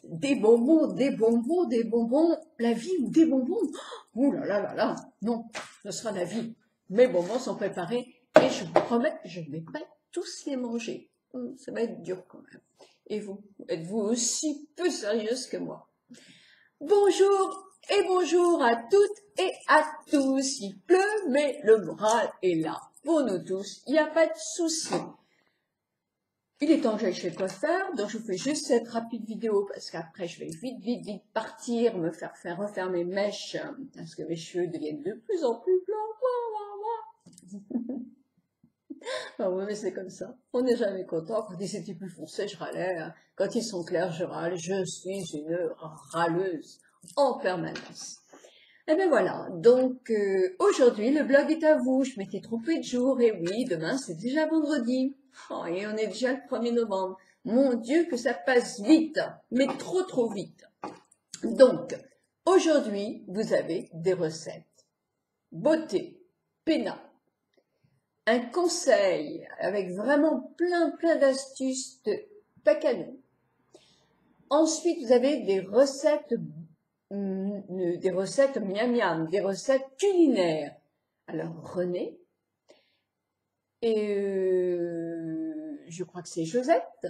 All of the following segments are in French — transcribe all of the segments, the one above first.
Des bonbons, des bonbons, des bonbons, la vie ou des bonbons. Ouh là là là là, non, ce sera la vie. Mes bonbons sont préparés et je vous promets, je ne vais pas tous les manger. Ça va être dur quand même. Et vous, êtes-vous aussi peu sérieuse que moi? Bonjour et bonjour à toutes et à tous. Il pleut, mais le moral est là. Pour nous tous, il n'y a pas de souci. Il est temps que j'aille chez le coiffeur, donc je vous fais juste cette rapide vidéo parce qu'après je vais vite partir, me faire refaire mes mèches parce que mes cheveux deviennent de plus en plus blancs. Ah oui, mais c'est comme ça. On n'est jamais content. Quand ils étaient plus foncés, je râlais. Quand ils sont clairs, je râle. Je suis une râleuse en permanence. Et bien voilà, donc aujourd'hui le blog est à vous, je m'étais trompée de jour, et oui, demain c'est déjà vendredi, oh, et on est déjà le 1er novembre, mon Dieu que ça passe vite, mais trop vite. Donc, aujourd'hui vous avez des recettes, beauté, pénat, un conseil avec vraiment plein d'astuces de Pacano. Ensuite vous avez des recettes miam miam, des recettes culinaires. Alors René, et je crois que c'est Josette,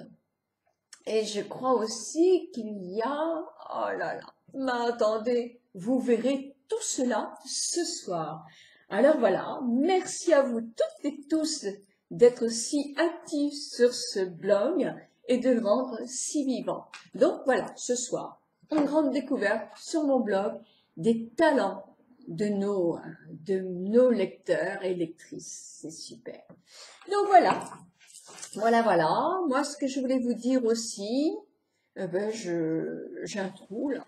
et je crois aussi qu'il y a, oh là là, mais attendez, vous verrez tout cela ce soir. Alors voilà, merci à vous toutes et tous d'être si actifs sur ce blog et de le rendre si vivant. Donc voilà, ce soir, une grande découverte sur mon blog des talents de nos lecteurs et lectrices. C'est super. Donc voilà. Moi, ce que je voulais vous dire aussi, j'ai un trou là.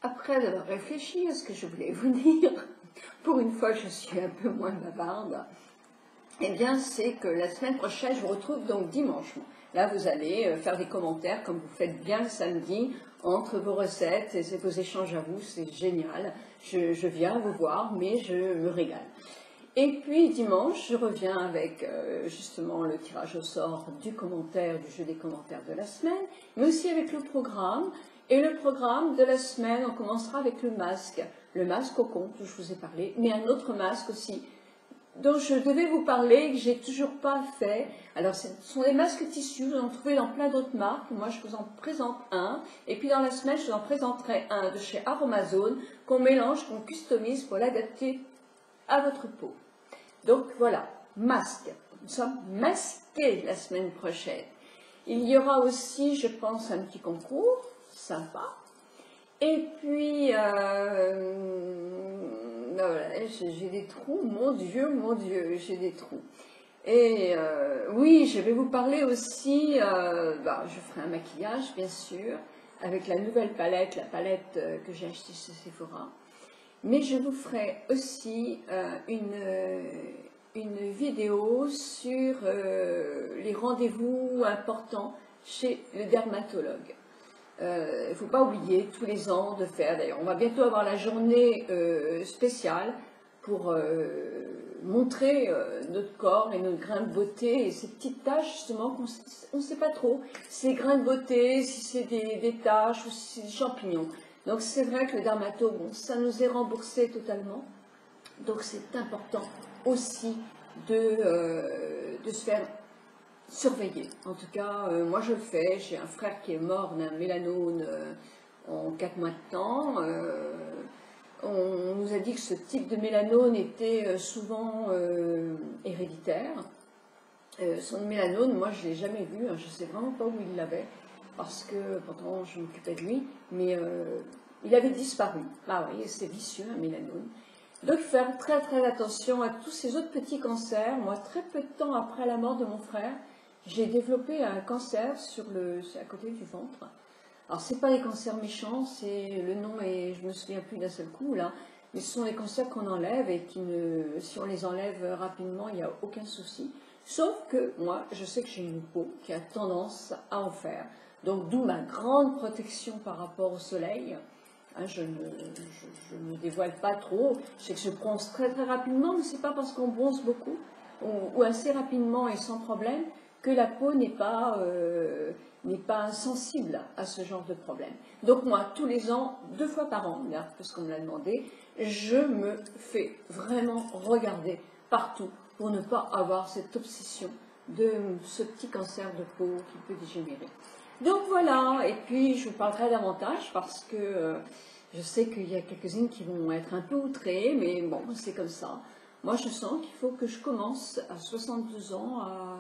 Après avoir réfléchi à ce que je voulais vous dire, pour une fois je suis un peu moins bavarde, eh bien c'est que la semaine prochaine, je vous retrouve donc dimanche. Là, vous allez faire des commentaires comme vous faites bien le samedi entre vos recettes et vos échanges à vous, c'est génial. Je viens vous voir, mais je me régale. Et puis dimanche, je reviens avec justement le tirage au sort du jeu des commentaires de la semaine, mais aussi avec le programme. Et le programme de la semaine, on commencera avec le masque au conte dont je vous ai parlé, mais un autre masque aussi dont je devais vous parler, que j'ai toujours pas fait. Alors, ce sont des masques tissus, vous en trouvez dans plein d'autres marques. Moi, je vous en présente un. Et puis, dans la semaine, je vous en présenterai un de chez Aromazone qu'on mélange, qu'on customise pour l'adapter à votre peau. Donc, voilà, masque. Nous sommes masqués la semaine prochaine. Il y aura aussi, je pense, un petit concours, sympa. Et puis, voilà, j'ai des trous, mon Dieu, j'ai des trous. Et oui, je vais vous parler aussi, je ferai un maquillage, bien sûr, avec la nouvelle palette, la palette que j'ai achetée chez Sephora. Mais je vous ferai aussi une vidéo sur les rendez-vous importants chez le dermatologue. Il ne faut pas oublier tous les ans de faire, d'ailleurs on va bientôt avoir la journée spéciale pour montrer notre corps et notre grain de beauté et ces petites taches justement qu'on ne sait pas trop, si c'est grains de beauté, si c'est des taches ou si c'est des champignons. Donc c'est vrai que le dermato, bon, ça nous est remboursé totalement, donc c'est important aussi de se faire surveiller. En tout cas, moi je le fais. J'ai un frère qui est mort d'un mélanome en 4 mois de temps. On nous a dit que ce type de mélanome était souvent héréditaire. Son mélanome, moi je ne l'ai jamais vu, hein, je ne sais vraiment pas où il l'avait, parce que pourtant je m'occupais de lui, mais il avait disparu. Ah oui, c'est vicieux un mélanome. Donc faire très attention à tous ces autres petits cancers. Moi, très peu de temps après la mort de mon frère, j'ai développé un cancer c'est à côté du ventre. Alors, c'est pas les cancers méchants, c'est le nom et je me souviens plus d'un seul coup là, mais ce sont les cancers qu'on enlève et si on les enlève rapidement, il n'y a aucun souci. Sauf que moi, je sais que j'ai une peau qui a tendance à en faire. Donc, d'où ma grande protection par rapport au soleil. Hein, je ne me dévoile pas trop. Je sais que je bronze très rapidement, mais c'est pas parce qu'on bronze beaucoup ou assez rapidement et sans problème que la peau n'est pas sensible à ce genre de problème. Donc moi, tous les ans, 2 fois par an, parce qu'on me l'a demandé, je me fais vraiment regarder partout pour ne pas avoir cette obsession de ce petit cancer de peau qui peut dégénérer. Donc voilà, et puis je vous parlerai davantage parce que je sais qu'il y a quelques-unes qui vont être un peu outrées, mais bon, c'est comme ça. Moi, je sens qu'il faut que je commence à 62 ans à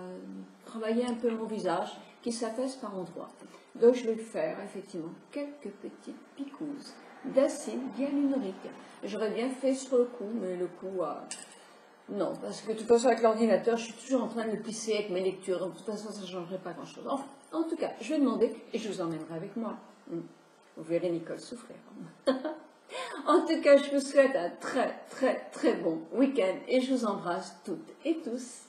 travailler un peu mon visage qui s'affaisse par endroits. Donc je vais faire effectivement quelques petites piqueuses d'acide hyaluronique. J'aurais bien fait sur le cou, mais le cou, non, parce que de toute façon avec l'ordinateur, je suis toujours en train de le plisser avec mes lectures, donc de toute façon ça ne changerait pas grand-chose. Enfin, en tout cas, je vais demander et je vous emmènerai avec moi. Vous verrez Nicole souffrir. En tout cas, je vous souhaite un très très très bon week-end et je vous embrasse toutes et tous.